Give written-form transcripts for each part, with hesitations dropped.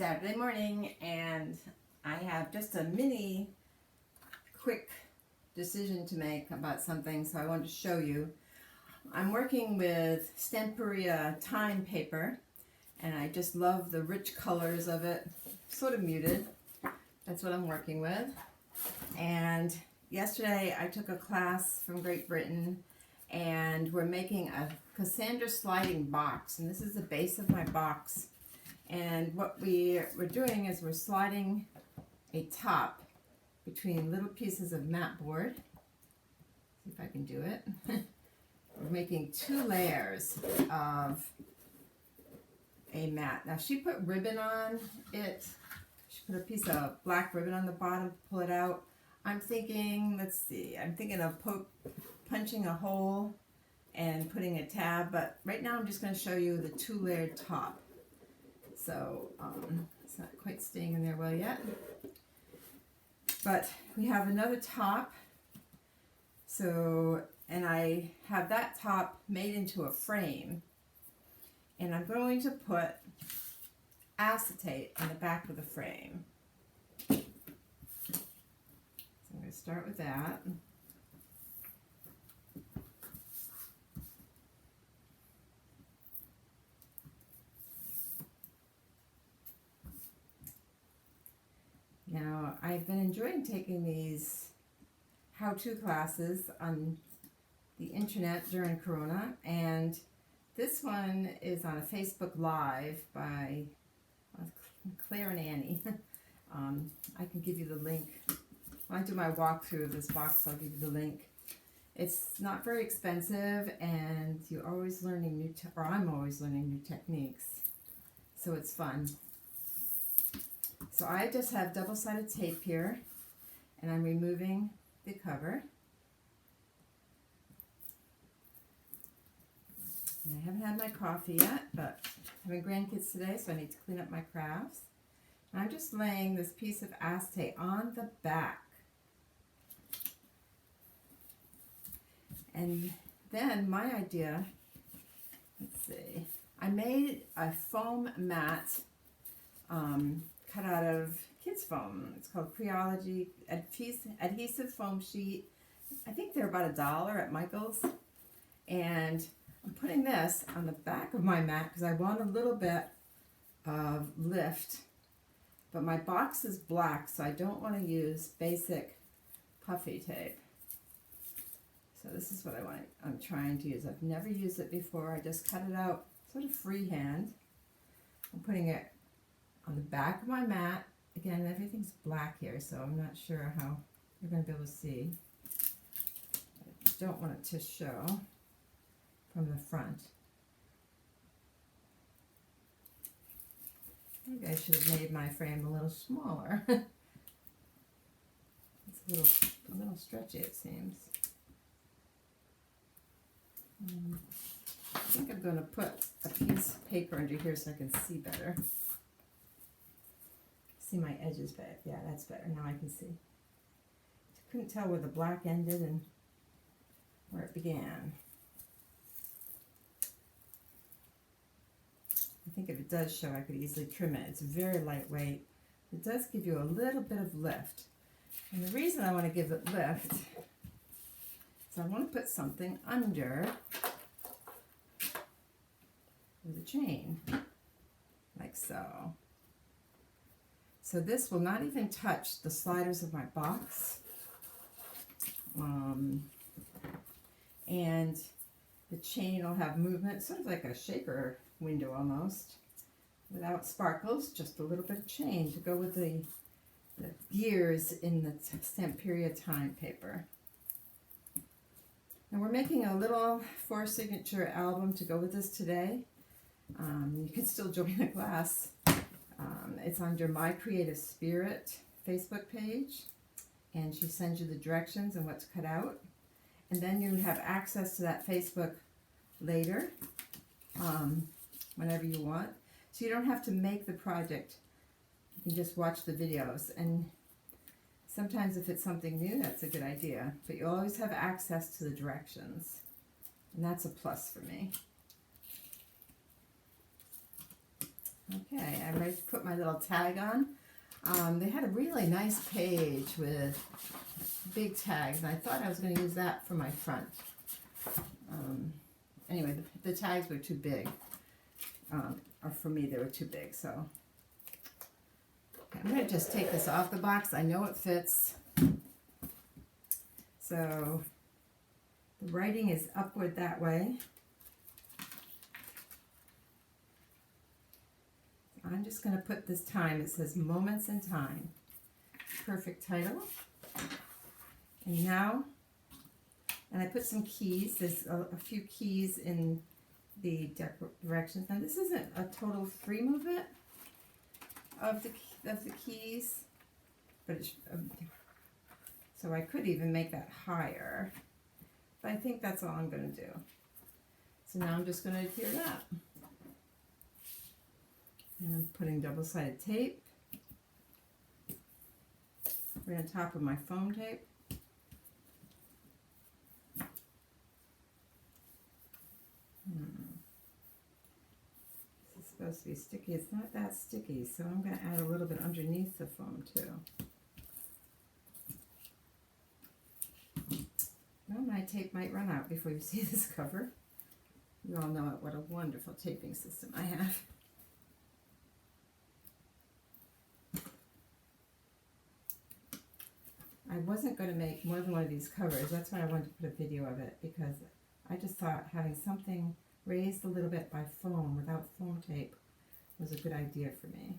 Saturday morning, and I have just a mini quick decision to make about something, so I wanted to show you. I'm working with Stamperia time paper, and I just love the rich colors of it, sort of muted. That's what I'm working with. And yesterday I took a class from Great Britain, and we're making a Cassandra sliding box, and this is the base of my box. And what we're doing is we're sliding a top between little pieces of mat board. See if I can do it. We're making 2 layers of a mat. Now she put ribbon on it. She put a piece of black ribbon on the bottom, pull it out. I'm thinking, let's see, I'm thinking of punching a hole and putting a tab, but right now I'm just going to show you the 2-layered top. So it's not quite staying in there well yet. But we have another top. So, and I have that top made into a frame. And I'm going to put acetate on the back of the frame. So I'm going to start with that. Now, I've been enjoying taking these how-to classes on the internet during Corona, and this one is on a Facebook Live by Claire and Annie. I can give you the link. When I do my walkthrough of this box, I'll give you the link. It's not very expensive, and you're always learning I'm always learning new techniques, so it's fun. So I just have double-sided tape here, and I'm removing the cover. And I haven't had my coffee yet, but I'm having grandkids today, so I need to clean up my crafts. And I'm just laying this piece of acetate on the back. And then my idea, let's see, I made a foam mat cut out of kids foam. It's called Creology adhesive foam sheet. I think they're about $1 at Michael's. And I'm putting this on the back of my mat because I want a little bit of lift. But my box is black, so I don't want to use basic puffy tape. So this is what I'm trying to use. I've never used it before. I just cut it out sort of freehand. I'm putting it on the back of my mat. Again, everything's black here, so I'm not sure how you're going to be able to see. I don't want it to show from the front. Maybe I should have made my frame a little smaller. It's a little stretchy, it seems. I think I'm going to put a piece of paper under here so I can see better. See my edges back. Yeah, that's better. Now I can see. I couldn't tell where the black ended and where it began. I think if it does show, I could easily trim it. It's very lightweight. It does give you a little bit of lift. And the reason I want to give it lift is I want to put something under with a chain, like so. So this will not even touch the sliders of my box. And the chain will have movement, sort of like a shaker window almost, without sparkles, just a little bit of chain to go with the gears in the Stamperia time paper. And we're making a little 4-signature album to go with this today. You can still join the class. It's under My Creative Spirit Facebook page, and she sends you the directions and what's cut out. And then you have access to that Facebook later, whenever you want. So you don't have to make the project. You can just watch the videos. And sometimes if it's something new, that's a good idea. But you always have access to the directions. And that's a plus for me. Okay, I'm ready to put my little tag on. They had a really nice page with big tags, and I thought I was going to use that for my front. Anyway, the tags were too big. Or for me, they were too big, so. Okay, I'm going to just take this off the box. I know it fits. So, the writing is upward that way. I'm just going to put this time. It says Moments in Time. Perfect title. And now, and I put some keys. There's a few keys in the directions. Now this isn't a total free movement of the keys, but it's, so I could even make that higher. But I think that's all I'm going to do. So now I'm just going to adhere that. And I'm putting double-sided tape right on top of my foam tape. This is supposed to be sticky. It's not that sticky, so I'm going to add a little bit underneath the foam too. Well, my tape might run out before you see this cover. You all know what a wonderful taping system I have. I wasn't going to make more than one of these covers. That's why I wanted to put a video of it, because I just thought having something raised a little bit by foam without foam tape was a good idea for me.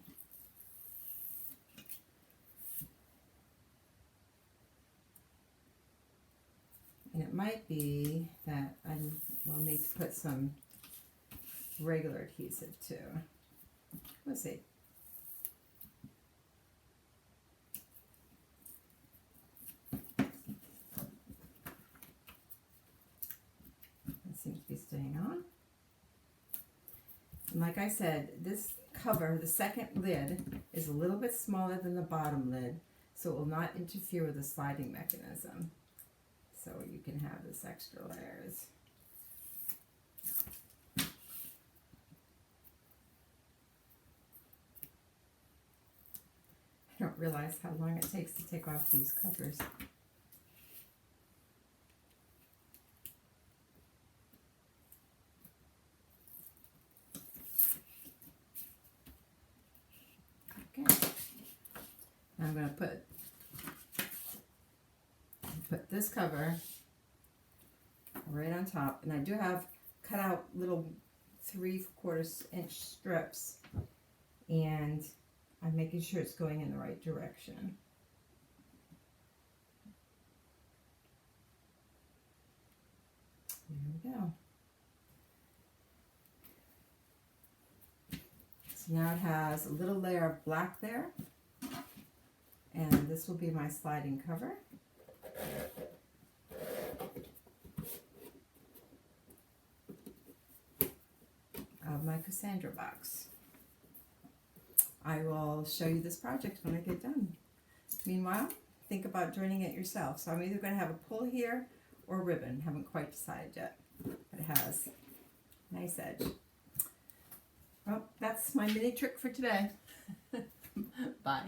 And it might be that I will need to put some regular adhesive too. We'll see. Seems to be staying on. And like I said, this cover, the second lid, is a little bit smaller than the bottom lid, so it will not interfere with the sliding mechanism. So you can have this extra layers. I don't realize how long it takes to take off these covers. I'm going to put this cover right on top, and I do have cut out little 3/4 inch strips, and I'm making sure it's going in the right direction. There we go. So now it has a little layer of black there. And this will be my sliding cover. Of my Cassandra box. I will show you this project when I get done. Meanwhile, think about joining it yourself. So I'm either going to have a pull here or ribbon. Haven't quite decided yet. But it has a nice edge. Well, that's my mini trick for today. Bye.